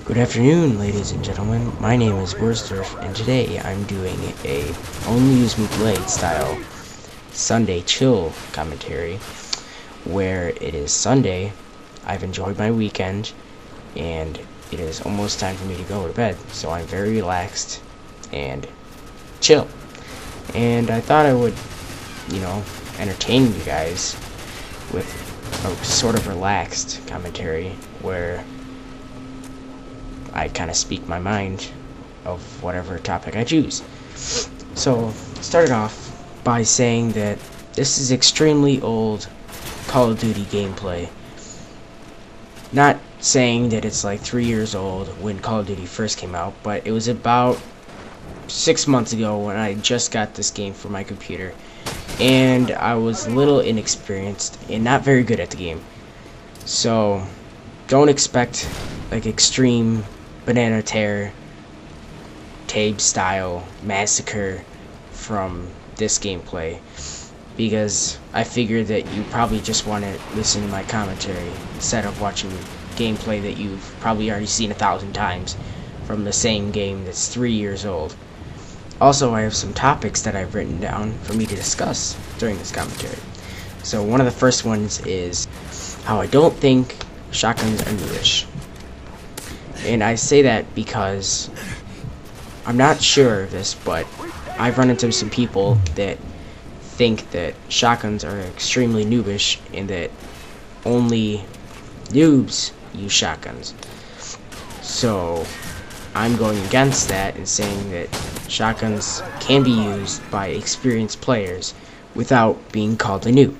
Good afternoon, ladies and gentlemen. My name is wersderf, and today I'm doing a Only Use Me Blade style Sunday chill commentary, where it is Sunday. I've enjoyed my weekend, and it is almost time for me to go to bed, so I'm very relaxed and chill. And I thought I would, entertain you guys with a sort of relaxed commentary where I kind of speak my mind of whatever topic I choose. So, started off by saying that this is extremely old Call of Duty gameplay. Not saying that it's like 3 years old when Call of Duty first came out, but it was about 6 months ago when I just got this game for my computer, and I was a little inexperienced and not very good at the game. So, don't expect like extreme banana tear tabe style massacre from this gameplay, because I figured that you probably just want to listen to my commentary instead of watching gameplay that you've probably already seen 1,000 times from the same game that's 3 years old. Also, I have some topics that I've written down for me to discuss during this commentary. So one of the first ones is how I don't think shotguns are newish. And I say that because I'm not sure of this, but I've run into some people that think that shotguns are extremely noobish and that only noobs use shotguns. So I'm going against that and saying that shotguns can be used by experienced players without being called a noob.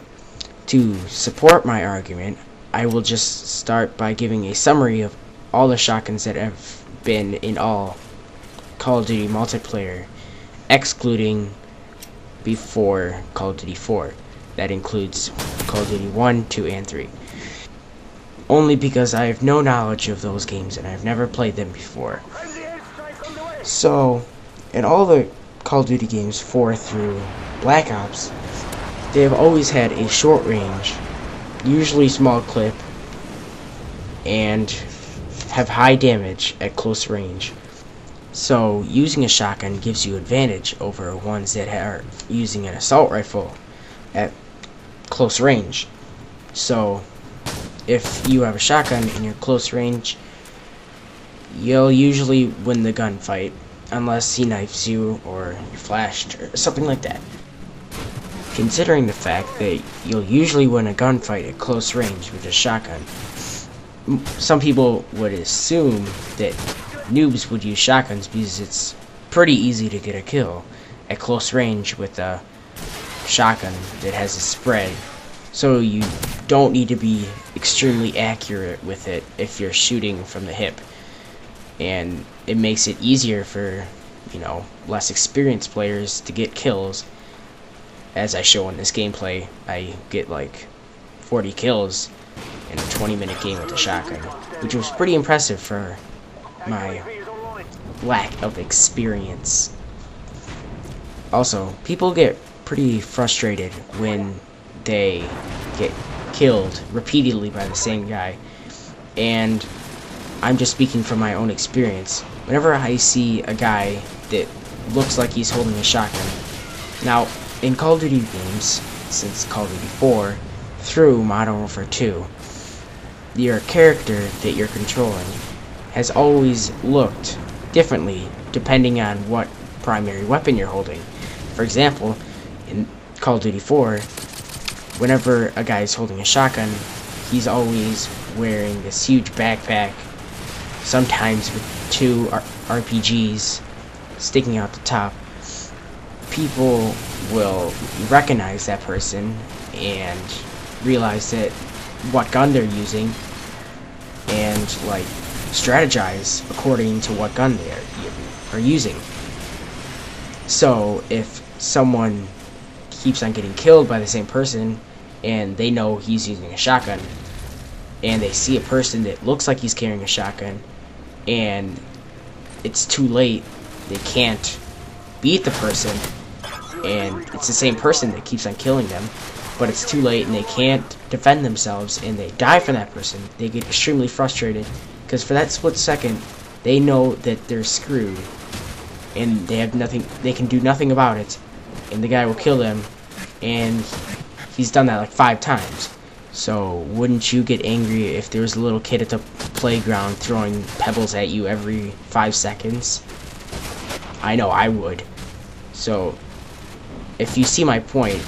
To support my argument, I will just start by giving a summary of all the shotguns that have been in all Call of Duty multiplayer, excluding before Call of Duty 4. That includes Call of Duty 1, 2, and 3. Only because I have no knowledge of those games and I've never played them before. So, in all the Call of Duty games 4 through Black Ops, they have always had a short range, usually small clip, and have high damage at close range. So using a shotgun gives you advantage over ones that are using an assault rifle at close range. So if you have a shotgun in your close range, you'll usually win the gunfight unless he knifes you or you're flashed or something like that. Considering the fact that you'll usually win a gunfight at close range with a shotgun, some people would assume that noobs would use shotguns because it's pretty easy to get a kill at close range with a shotgun that has a spread, so you don't need to be extremely accurate with it if you're shooting from the hip, and it makes it easier for less experienced players to get kills. As I show in this gameplay, I get like 40 kills in a 20-minute game with a shotgun, which was pretty impressive for my lack of experience. Also, people get pretty frustrated when they get killed repeatedly by the same guy, and I'm just speaking from my own experience. Whenever I see a guy that looks like he's holding a shotgun, now in Call of Duty games, since Call of Duty 4 through Modern Warfare 2, your character that you're controlling has always looked differently depending on what primary weapon you're holding. For example, in Call of Duty 4, whenever a guy is holding a shotgun, he's always wearing this huge backpack, sometimes with 2 RPGs sticking out the top. People will recognize that person and realize that what gun they're using and strategize according to what gun they are using. So if someone keeps on getting killed by the same person and they know he's using a shotgun, and they see a person that looks like he's carrying a shotgun and it's too late, they can't beat the person, and it's the same person that keeps on killing them, but it's too late and they can't defend themselves and they die from that person, they get extremely frustrated because for that split second, they know that they're screwed, and they have nothing. They can do nothing about it, and the guy will kill them, and he's done that like 5 times. So wouldn't you get angry if there was a little kid at the playground throwing pebbles at you every 5 seconds? I know I would. So if you see my point,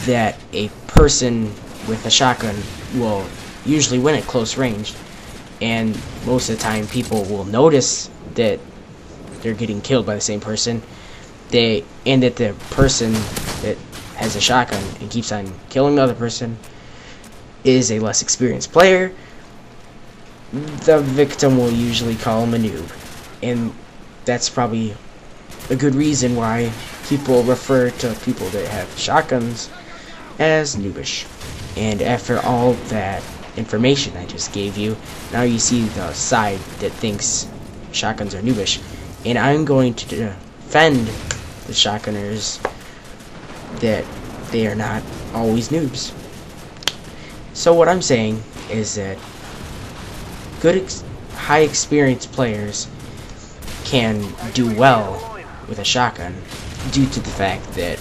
that a person with a shotgun will usually win at close range, and most of the time people will notice that they're getting killed by the same person, and that the person that has a shotgun and keeps on killing the other person is a less experienced player, the victim will usually call him a noob. And that's probably a good reason why people refer to people that have shotguns as noobish. And after all that information I just gave you, now you see the side that thinks shotguns are noobish. And I'm going to defend the shotgunners that they are not always noobs. So what I'm saying is that good, high experienced players can do well with a shotgun due to the fact that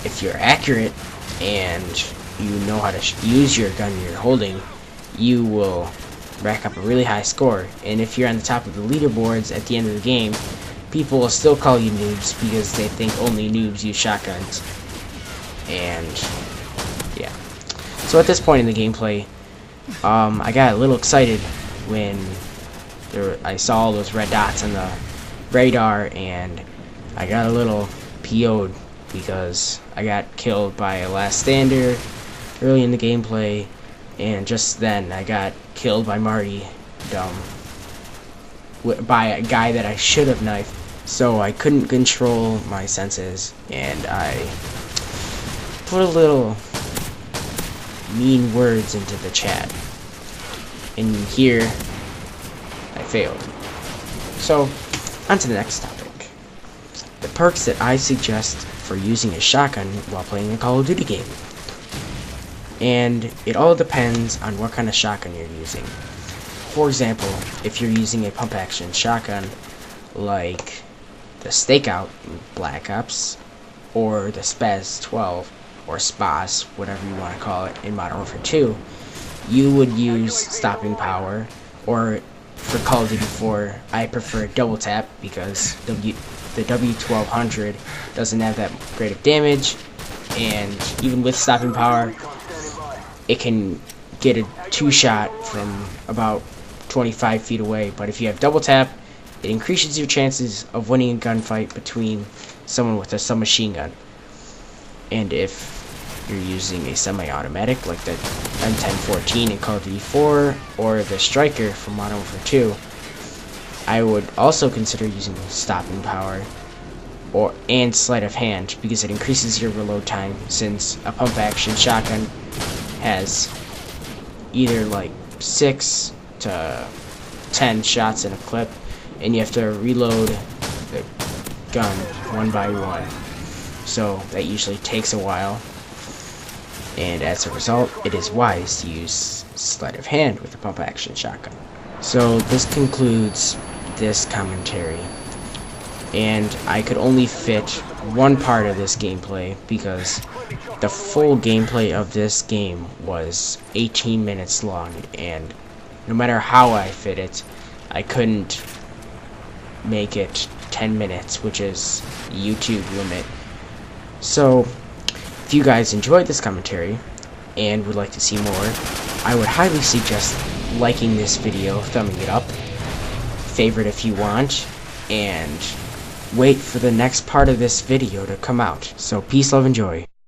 if you're accurate and you know how to use your gun you're holding, you will rack up a really high score. And if you're on the top of the leaderboards at the end of the game, people will still call you noobs because they think only noobs use shotguns. And yeah. So at this point in the gameplay, I got a little excited when I saw all those red dots on the radar, and I got a little PO'd because I got killed by a last stander early in the gameplay, and just then I got killed by Marty by a guy that I should have knifed. So I couldn't control my senses, and I put a little mean words into the chat, and here I failed. So on to the next topic, the perks that I suggest for using a shotgun while playing a Call of Duty game. And it all depends on what kind of shotgun you're using. For example, if you're using a pump action shotgun like the Stakeout in Black Ops, or the Spaz 12, or SPAS, whatever you want to call it, in Modern Warfare 2, you would use stopping power. Or for Call of Duty 4, I prefer double tap because the W1200 doesn't have that great of damage, and even with stopping power, it can get a 2-shot from about 25 feet away. But if you have double tap, it increases your chances of winning a gunfight between someone with a submachine gun. And if you're using a semi-automatic like the M1014 in Call of Duty 4 or the Striker from Modern Warfare 2, I would also consider using stopping power and sleight of hand because it increases your reload time, since a pump action shotgun has either like 6 to 10 shots in a clip, and you have to reload the gun one by one. So that usually takes a while, and as a result, it is wise to use sleight of hand with a pump action shotgun. So this concludes this commentary, and I could only fit one part of this gameplay because the full gameplay of this game was 18 minutes long, and no matter how I fit it, I couldn't make it 10 minutes, which is the YouTube limit. So if you guys enjoyed this commentary and would like to see more, I would highly suggest liking this video, thumbing it up, favorite if you want, and wait for the next part of this video to come out. So peace, love, and joy.